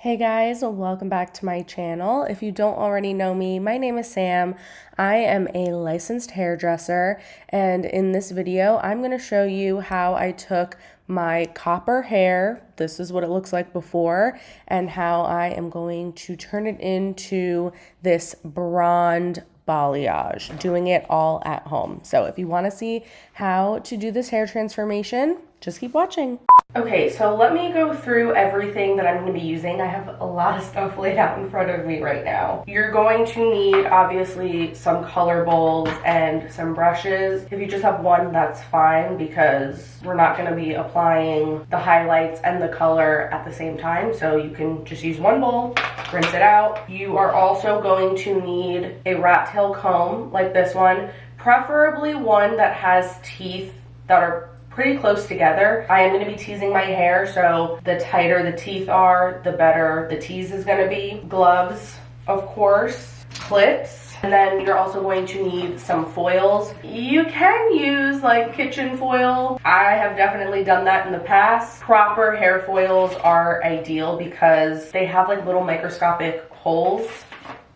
Hey guys, welcome back to my channel. If you don't already know me, my name is Sam. I am a licensed hairdresser, and in this video, I'm going to show you how I took my copper hair, this is what it looks like before, and how I am going to turn it into this blonde balayage, doing it all at home. So if you want to see how to do this hair transformation, just keep watching. Okay, so let me go through everything that I'm going to be using. I have a lot of stuff laid out in front of me right now. You're going to need, obviously, some color bowls and some brushes. If you just have one, that's fine because we're not going to be applying the highlights and the color at the same time. So you can just use one bowl, rinse it out. You are also going to need a rat tail comb like this one, preferably one that has teeth that are pretty close together. I am going to be teasing my hair, so the tighter the teeth are, the better the tease is going to be. Gloves, of course, clips, and then you're also going to need some foils. You can use like kitchen foil. I have definitely done that in the past. Proper hair foils are ideal because they have like little microscopic holes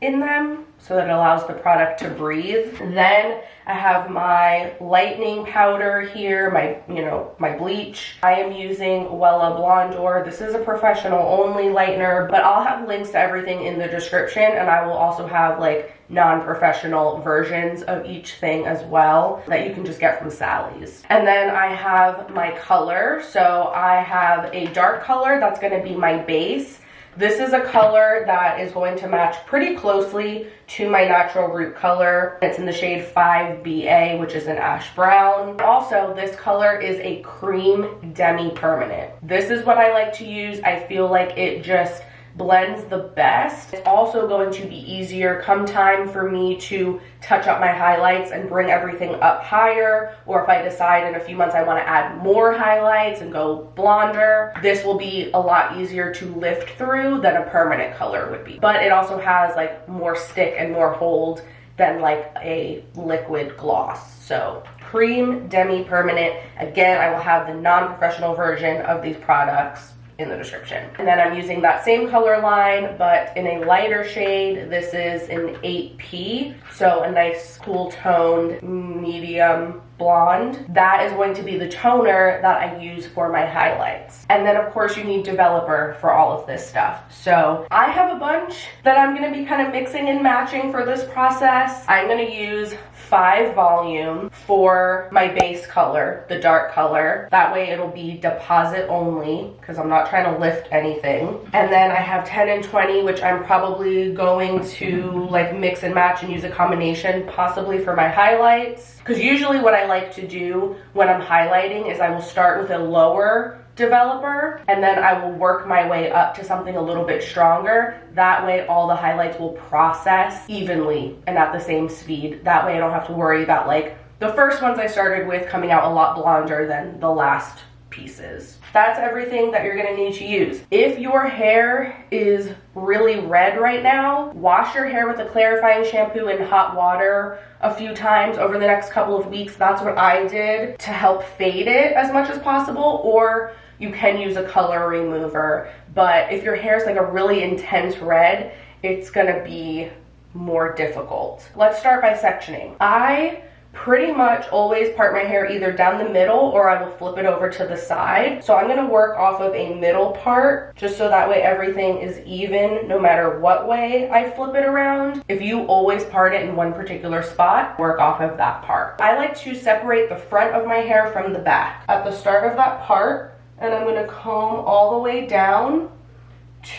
in them so that it allows the product to breathe. Then I have my lightening powder here, my bleach. I am using Wella Blondor. This is a professional only lightener, but I'll have links to everything in the description, and I will also have like non-professional versions of each thing as well that you can just get from Sally's. And then I have my color. So I have a dark color that's going to be my base. This is a color that is going to match pretty closely to my natural root color. It's in the shade 5BA, which is an ash brown. Also, this color is a cream demi-permanent. This is what I like to use. I feel like it just blends the best. It's also going to be easier come time for me to touch up my highlights and bring everything up higher, or if I decide in a few months I want to add more highlights and go blonder, this will be a lot easier to lift through than a permanent color would be. But it also has like more stick and more hold than like a liquid gloss. So cream demi-permanent. Again, I will have the non-professional version of these products in the description. And then I'm using that same color line, but in a lighter shade. This is an 8P, so a nice cool toned medium blonde. That is going to be the toner that I use for my highlights. And then of course you need developer for all of this stuff. So I have a bunch that I'm going to be kind of mixing and matching for this process. I'm going to use 5 volume for my base color, the dark color. That way it'll be deposit only because I'm not trying to lift anything. And then I have 10 and 20, which I'm probably going to like mix and match and use a combination possibly for my highlights. Because usually what I like to do when I'm highlighting is I will start with a lower developer and then I will work my way up to something a little bit stronger. That way all the highlights will process evenly and at the same speed. That way I don't have to worry about like the first ones I started with coming out a lot blonder than the last pieces. That's everything that you're gonna need to use. If your hair is really red right now, wash your hair with a clarifying shampoo in hot water a few times over the next couple of weeks. That's what I did to help fade it as much as possible, or you can use a color remover. But if your hair is like a really intense red, it's gonna be more difficult. Let's start by sectioning. I pretty much always part my hair either down the middle or I will flip it over to the side. So I'm going to work off of a middle part just so that way everything is even no matter what way I flip it around. If you always part it in one particular spot, work off of that part. I like to separate the front of my hair from the back at the start of that part, and I'm going to comb all the way down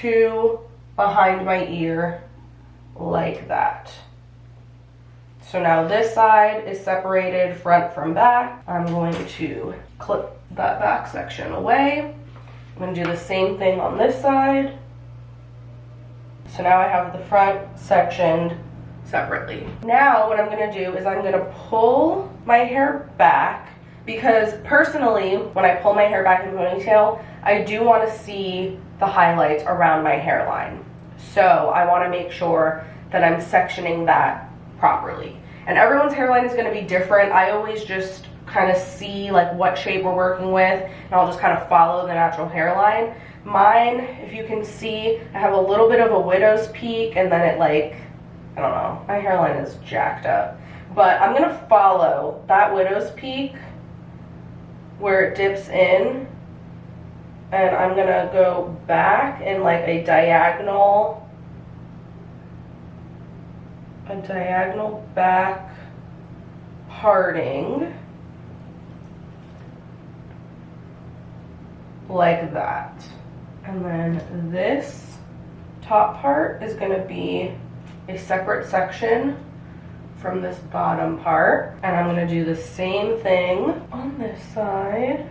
to behind my ear like that. So now this side is separated front from back. I'm going to clip that back section away. I'm going to do the same thing on this side. So now I have the front sectioned separately. Now what I'm going to do is I'm going to pull my hair back, because personally when I pull my hair back in a ponytail, I do want to see the highlights around my hairline. So I want to make sure that I'm sectioning that properly. And everyone's hairline is going to be different. I always just kind of see like what shape we're working with, and I'll just kind of follow the natural hairline. Mine, if you can see, I have a little bit of a widow's peak, and then it like, I don't know, my hairline is jacked up. But I'm gonna follow that widow's peak where it dips in, and I'm gonna go back in like a diagonal back parting like that. And then this top part is going to be a separate section from this bottom part, and I'm going to do the same thing on this side.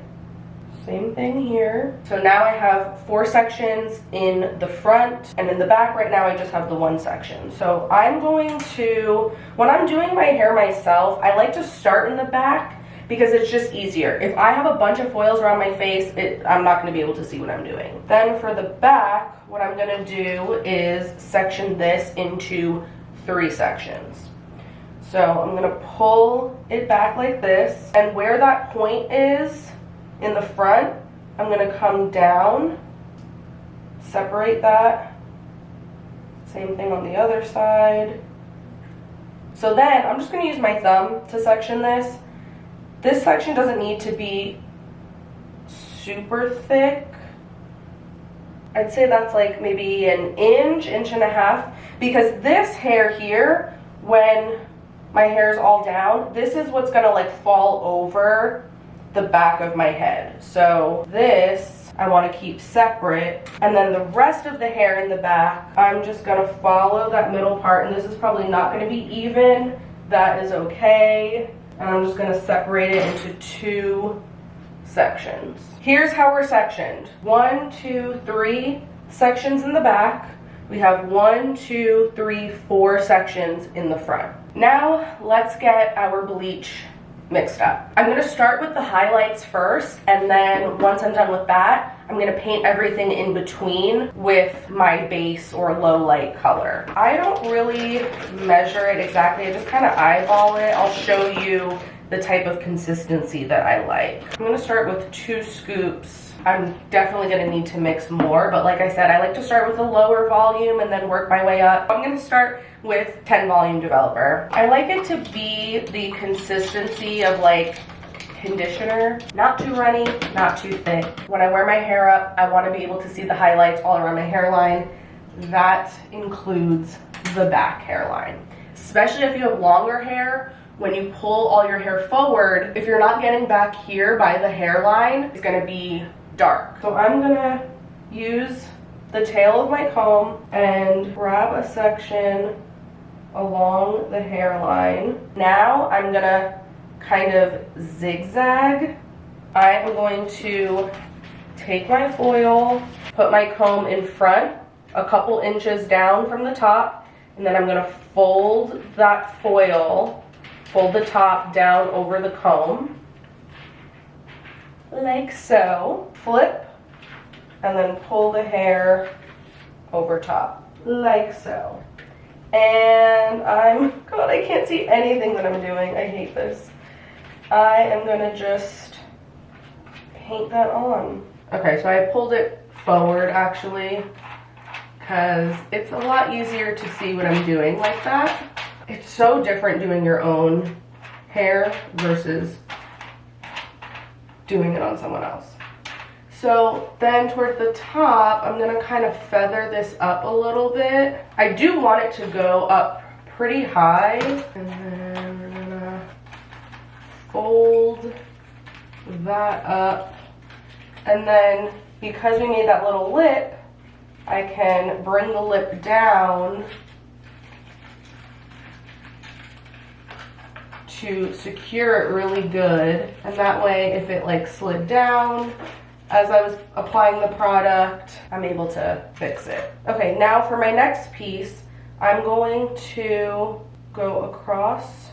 Same thing here. So now I have 4 sections in the front, and in the back right now I just have the 1 section. So I'm going to, when I'm doing my hair myself, I like to start in the back because it's just easier. If I have a bunch of foils around my face, I'm not going to be able to see what I'm doing. Then for the back, what I'm going to do is section this into 3 sections. So I'm going to pull it back like this, and where that point is in the front, I'm going to come down, separate that. Same thing on the other side. So then I'm just going to use my thumb to section this. This section doesn't need to be super thick. I'd say that's like maybe an inch, inch and a half, because this hair here, when my hair is all down, this is what's going to like fall over the back of my head. So this I want to keep separate, and then the rest of the hair in the back, I'm just going to follow that middle part, and this is probably not going to be even. That is okay. And I'm just going to separate it into 2 sections. Here's how we're sectioned. 1, 2, 3 sections in the back. We have 1, 2, 3, 4 sections in the front. Now let's get our bleach mixed up. I'm going to start with the highlights first, and then once I'm done with that, I'm going to paint everything in between with my base or low light color. I don't really measure it exactly, I just kind of eyeball it. I'll show you the type of consistency that I like. I'm going to start with 2 scoops. I'm definitely going to need to mix more, but like I said, I like to start with a lower volume and then work my way up. I'm going to start with 10 volume developer. I like it to be the consistency of like conditioner, not too runny, not too thick. When I wear my hair up, I want to be able to see the highlights all around my hairline. That includes the back hairline. Especially if you have longer hair, when you pull all your hair forward, if you're not getting back here by the hairline, it's going to be dark. So I'm going to use the tail of my comb and grab a section along the hairline. Now I'm gonna kind of zigzag. I'm going to take my foil, put my comb in front a couple inches down from the top, and then I'm gonna fold that foil, fold the top down over the comb like so, flip, and then pull the hair over top like so. And God, I can't see anything that I'm doing. I hate this. I am gonna just paint that on. Okay, so I pulled it forward actually, because it's a lot easier to see what I'm doing like that. It's so different doing your own hair versus doing it on someone else. So then toward the top, I'm gonna kind of feather this up a little bit. I do want it to go up pretty high. And then we're gonna fold that up. And then because we made that little lip, I can bring the lip down to secure it really good. And that way, if it like slid down as I was applying the product, I'm able to fix it. Okay, now for my next piece, I'm going to go across,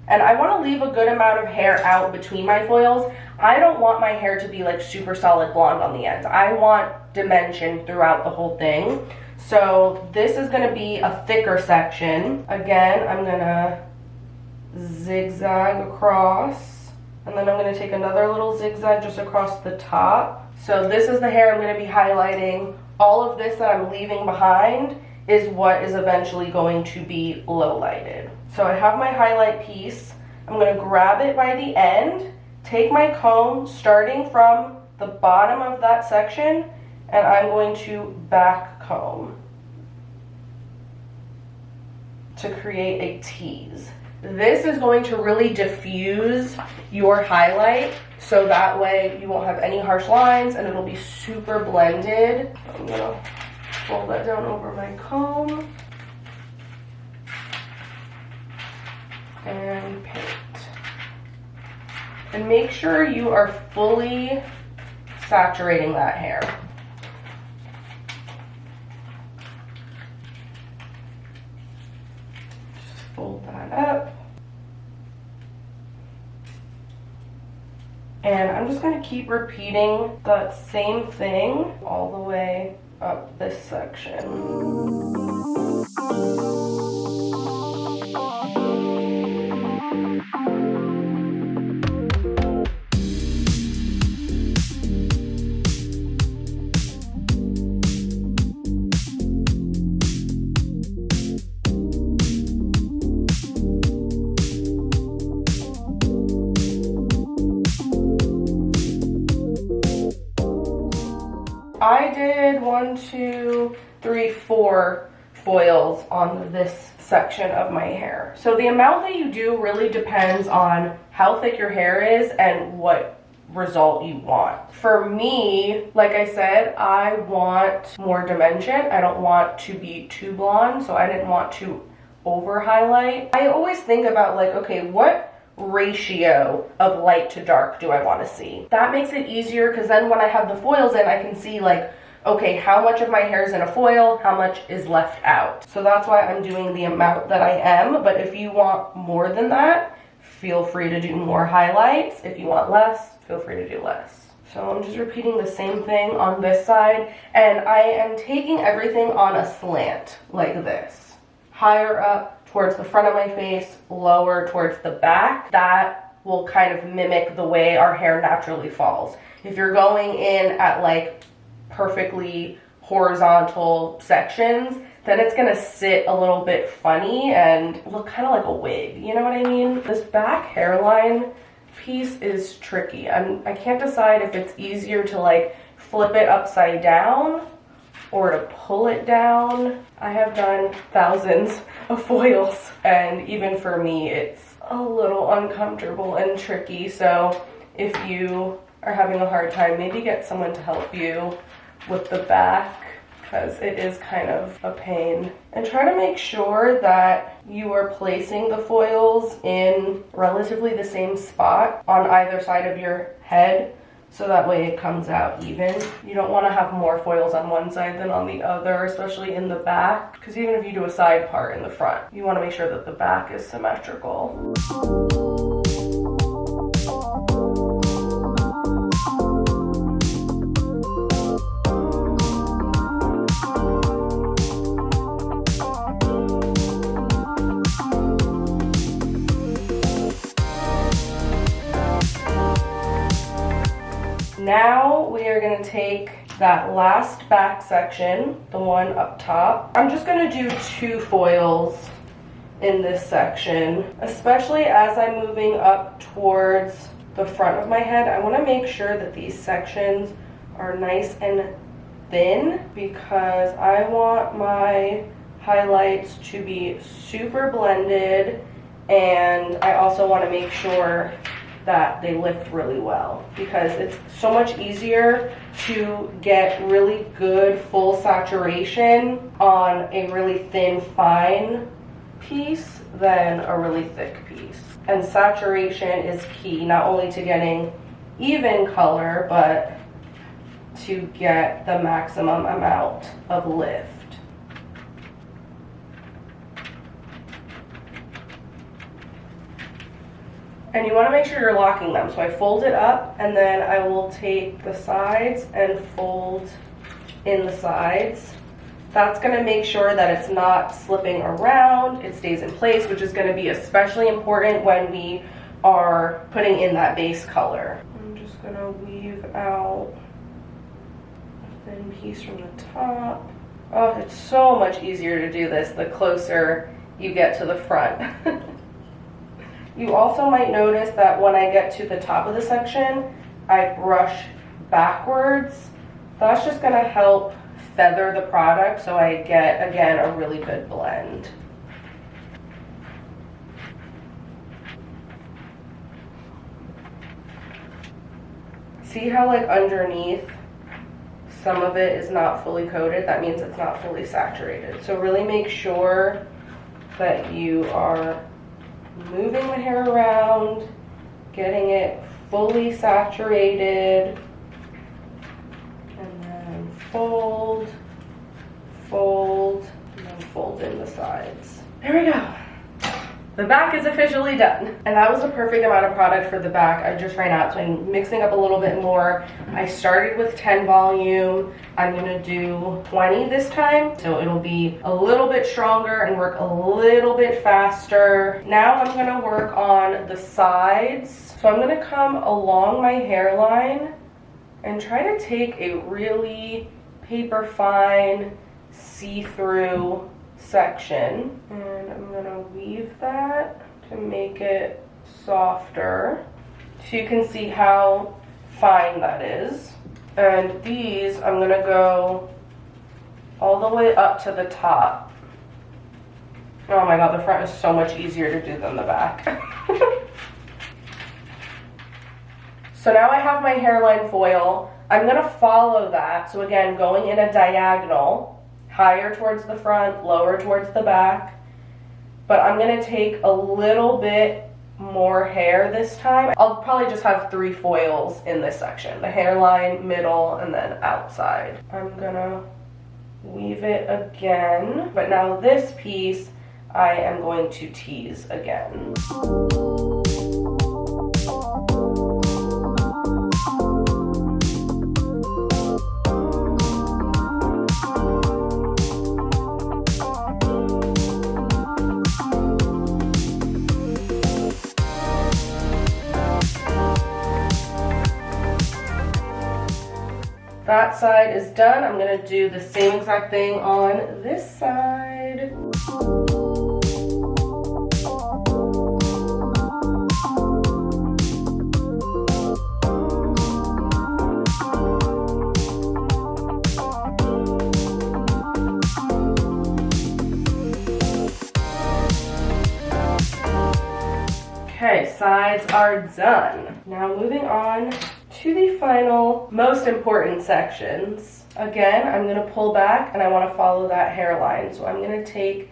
and I want to leave a good amount of hair out between my foils. I don't want my hair to be like super solid blonde on the ends. I want dimension throughout the whole thing. So this is going to be a thicker section. Again, I'm going to zigzag across, and then I'm going to take another little zigzag just across the top. So this is the hair I'm going to be highlighting. All of this that I'm leaving behind is what is eventually going to be low lighted. So I have my highlight piece. I'm going to grab it by the end, take my comb starting from the bottom of that section, and I'm going to back comb to create a tease. This is going to really diffuse your highlight, so that way you won't have any harsh lines and it'll be super blended. I'm gonna fold that down over my comb and paint. And make sure you are fully saturating that hair. Just fold that up. And I'm just going to keep repeating that same thing all the way up this section. I did 1, 2, 3, 4 foils on this section of my hair. So the amount that you do really depends on how thick your hair is and what result you want. For me, like I said, I want more dimension. I don't want to be too blonde, so I didn't want to over highlight. I always think about like, okay, what ratio of light to dark do I want to see? That makes it easier because then when I have the foils in, I can see like, okay, how much of my hair is in a foil, how much is left out. So that's why I'm doing the amount that I am. But if you want more than that, feel free to do more highlights. If you want less, feel free to do less. So I'm just repeating the same thing on this side, and I am taking everything on a slant like this. Higher up towards the front of my face, lower towards the back. That will kind of mimic the way our hair naturally falls. If you're going in at like perfectly horizontal sections, then it's gonna sit a little bit funny and look kind of like a wig, you know what I mean? This back hairline piece is tricky. I can't decide if it's easier to like flip it upside down or to pull it down. I have done thousands of foils, and even for me it's a little uncomfortable and tricky. So if you are having a hard time, maybe get someone to help you with the back, because it is kind of a pain. And try to make sure that you are placing the foils in relatively the same spot on either side of your head, so that way it comes out even. You don't want to have more foils on one side than on the other, especially in the back, because even if you do a side part in the front, you want to make sure that the back is symmetrical. Now we are going to take that last back section, the one up top. I'm just going to do 2 foils in this section, especially as I'm moving up towards the front of my head. I want to make sure that these sections are nice and thin, because I want my highlights to be super blended, and I also want to make sure that they lift really well, because it's so much easier to get really good full saturation on a really thin fine piece than a really thick piece. And saturation is key, not only to getting even color, but to get the maximum amount of lift. And you want to make sure you're locking them. So I fold it up, and then I will take the sides and fold in the sides. That's going to make sure that it's not slipping around, it stays in place, which is going to be especially important when we are putting in that base color. I'm just going to weave out Thin piece from the top. Oh, it's so much easier to do this the closer you get to the front. You also might notice that when I get to the top of the section, I brush backwards. That's just gonna help feather the product so I get, again, a really good blend. See how like underneath some of it is not fully coated? That means it's not fully saturated. So really make sure that you are moving the hair around, getting it fully saturated, and then fold, fold, and then fold in the sides. There we go. The back is officially done. And that was the perfect amount of product for the back. I just ran out, so I'm mixing up a little bit more. I started with 10 volume. I'm gonna do 20 this time, so it'll be a little bit stronger and work a little bit faster. Now I'm gonna work on the sides. So I'm gonna come along my hairline and try to take a really paper fine, see-through section, and I'm gonna weave that to make it softer so you can see how fine that is. And these I'm gonna go all the way up to the top. Oh my god, the front is so much easier to do than the back. So now I have my hairline foil. I'm gonna follow that, so again, going in a diagonal, higher towards the front, lower towards the back. But I'm gonna take a little bit more hair this time. I'll probably just have 3 foils in this section. The hairline, middle, and then outside. I'm gonna weave it again. But now this piece, I am going to tease again. That side is done. I'm gonna do the same exact thing on this side. Okay, sides are done. Now moving on to the final, most important sections. Again, I'm gonna pull back and I wanna follow that hairline. So I'm gonna take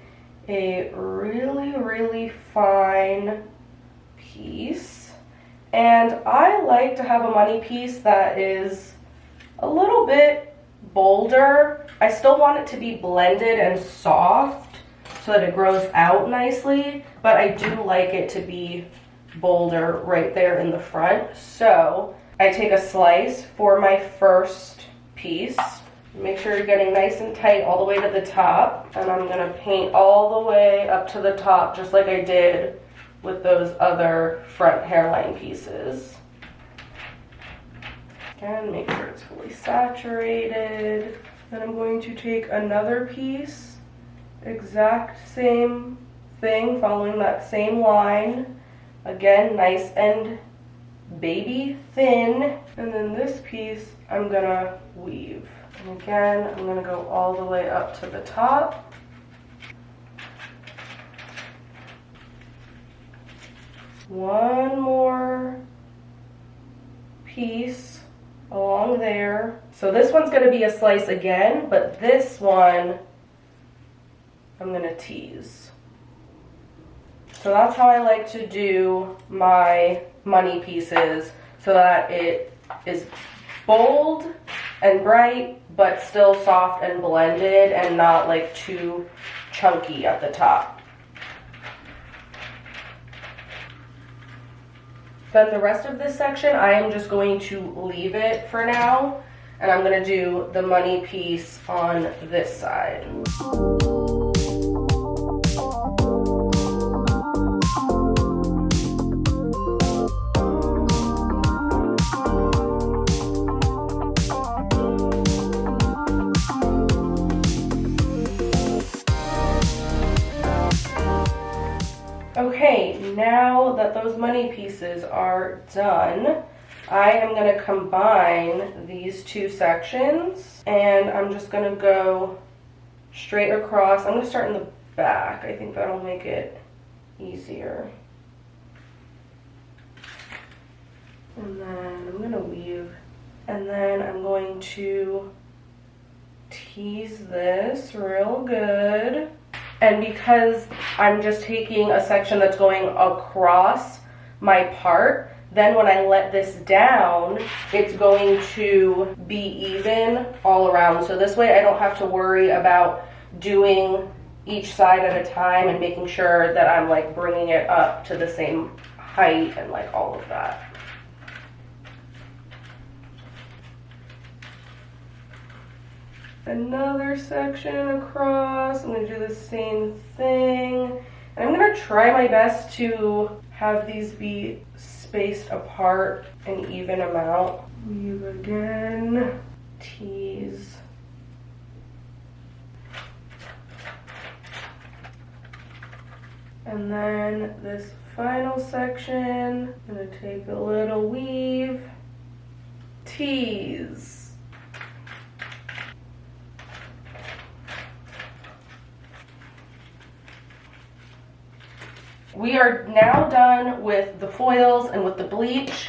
a really, really fine piece. And I like to have a money piece that is a little bit bolder. I still want it to be blended and soft so that it grows out nicely, but I do like it to be bolder right there in the front. So I take a slice for my first piece. Make sure you're getting nice and tight all the way to the top. And I'm gonna paint all the way up to the top, just like I did with those other front hairline pieces. Again, make sure it's fully saturated. Then I'm going to take another piece, exact same thing, following that same line. Again, nice and baby thin. And then this piece I'm gonna weave. And again, I'm gonna go all the way up to the top. One more piece along there. So this one's gonna be a slice again, but this one I'm gonna tease. So that's how I like to do my money pieces, so that it is bold and bright, but still soft and blended and not like too chunky at the top. Then the rest of this section, I am just going to leave it for now, and I'm gonna do the money piece on this side. now that those money pieces are done, I am going to combine these two sections, and I'm just going to go straight across. I'm going to start in the back. I think that'll make it easier. And then I'm going to weave, and then I'm going to tease this real good. And because I'm just taking a section that's going across my part, then when I let this down, it's going to be even all around. So this way I don't have to worry about doing each side at a time and making sure that I'm like bringing it up to the same height and like all of that. Another section across. I'm going to do the same thing. And I'm going to try my best to have these be spaced apart an even amount. Weave again. Tease. And then this final section, I'm going to take a little weave. Tease. We are now done with the foils and with the bleach.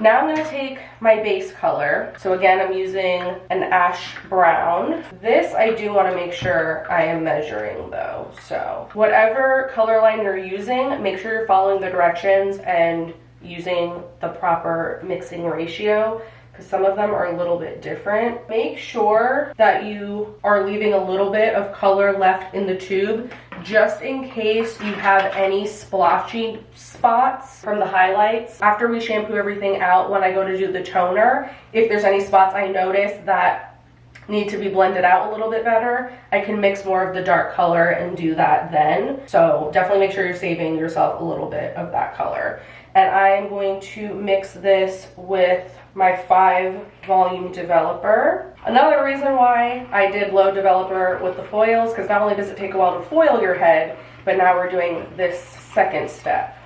Now I'm going to take my base color. So again, I'm using an ash brown. This I do want to make sure I am measuring though. So whatever color line you're using, make sure you're following the directions and using the proper mixing ratio, because some of them are a little bit different. Make sure that you are leaving a little bit of color left in the tube, just in case you have any splotchy spots from the highlights. After we shampoo everything out, when I go to do the toner, if there's any spots I notice that need to be blended out a little bit better, I can mix more of the dark color and do that then. So definitely make sure you're saving yourself a little bit of that color. And I am going to mix this with my 5 volume developer. Another reason why I did low developer with the foils, because not only does it take a while to foil your head, but now we're doing this second step.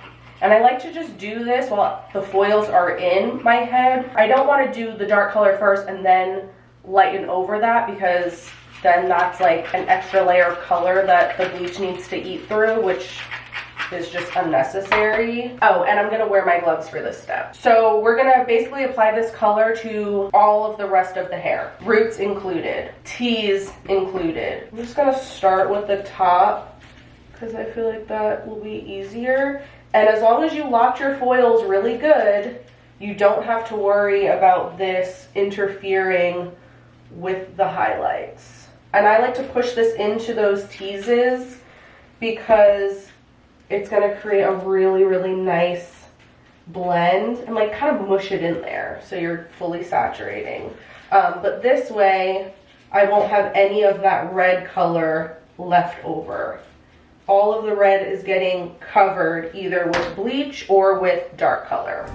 And I like to just do this while the foils are in my head. I don't want to do the dark color first and then lighten over that, because then that's like an extra layer of color that the bleach needs to eat through, which is just unnecessary. Oh, and I'm gonna wear my gloves for this step. So we're gonna basically apply this color to all of the rest of the hair, roots included, tease included. I'm just gonna start with the top because I feel like that will be easier. And as long as you locked your foils really good, you don't have to worry about this interfering with the highlights. And I like to push this into those teases because it's going to create a really, really nice blend and like kind of mush it in there so you're fully saturating. But this way, I won't have any of that red color left over. All of the red is getting covered either with bleach or with dark color.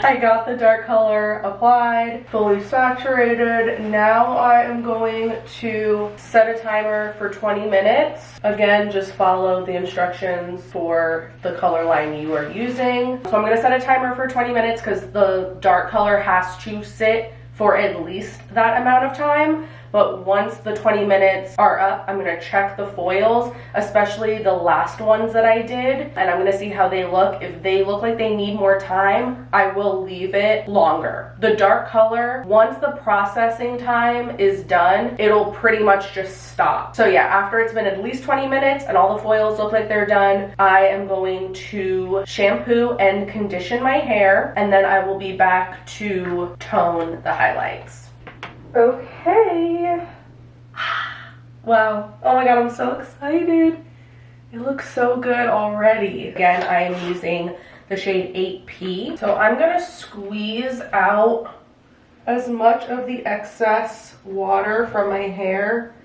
I got the dark color applied, fully saturated. Now I am going to set a timer for 20 minutes. Again, just follow the instructions for the color line you are using. So I'm going to set a timer for 20 minutes because the dark color has to sit for at least that amount of time. but once the 20 minutes are up, I'm gonna check the foils, especially the last ones that I did, and I'm gonna see how they look. If they look like they need more time, I will leave it longer. The dark color, once the processing time is done, it'll pretty much just stop. So yeah, after it's been at least 20 minutes and all the foils look like they're done, I am going to shampoo and condition my hair, and then I will be back to tone the highlights. Okay. Wow. Oh my god, I'm so excited. It looks so good already. Again, I am using the shade 8P. So I'm gonna squeeze out as much of the excess water from my hair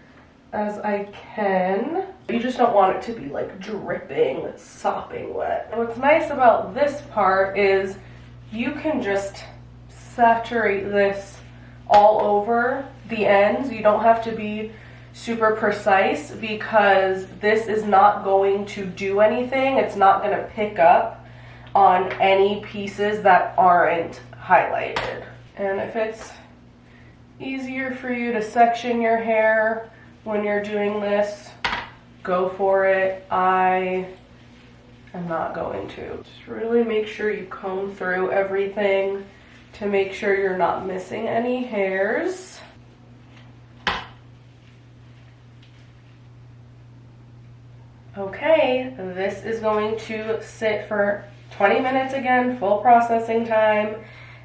as I can. You just don't want it to be like dripping, sopping wet. And what's nice about this part is you can just saturate this all over the ends. You don't have to be super precise because this is not going to do anything. It's not going to pick up on any pieces that aren't highlighted. And if it's easier for you to section your hair when you're doing this, go for it. I am not going to. Just really make sure you comb through everything to make sure you're not missing any hairs. Okay, this is going to sit for 20 minutes again, full processing time,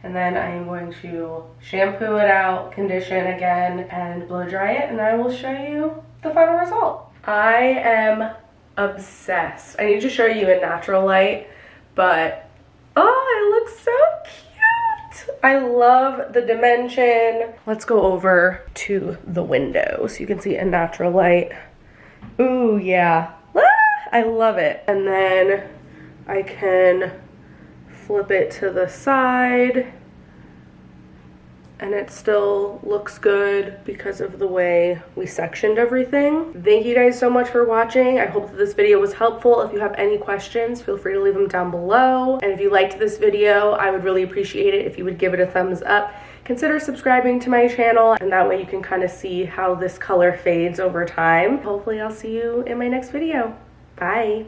and then I am going to shampoo it out, condition again, and blow dry it, and I will show you the final result. I am obsessed. I need to show you in natural light, but oh, it looks so cute. I love the dimension. Let's go over to the window so you can see in natural light. Ooh, yeah. I love it. And then I can flip it to the side and it still looks good because of the way we sectioned everything. Thank you guys so much for watching. I hope that this video was helpful. If you have any questions, feel free to leave them down below. And if you liked this video, I would really appreciate it if you would give it a thumbs up. Consider subscribing to my channel, and that way you can kind of see how this color fades over time. Hopefully I'll see you in my next video. Bye.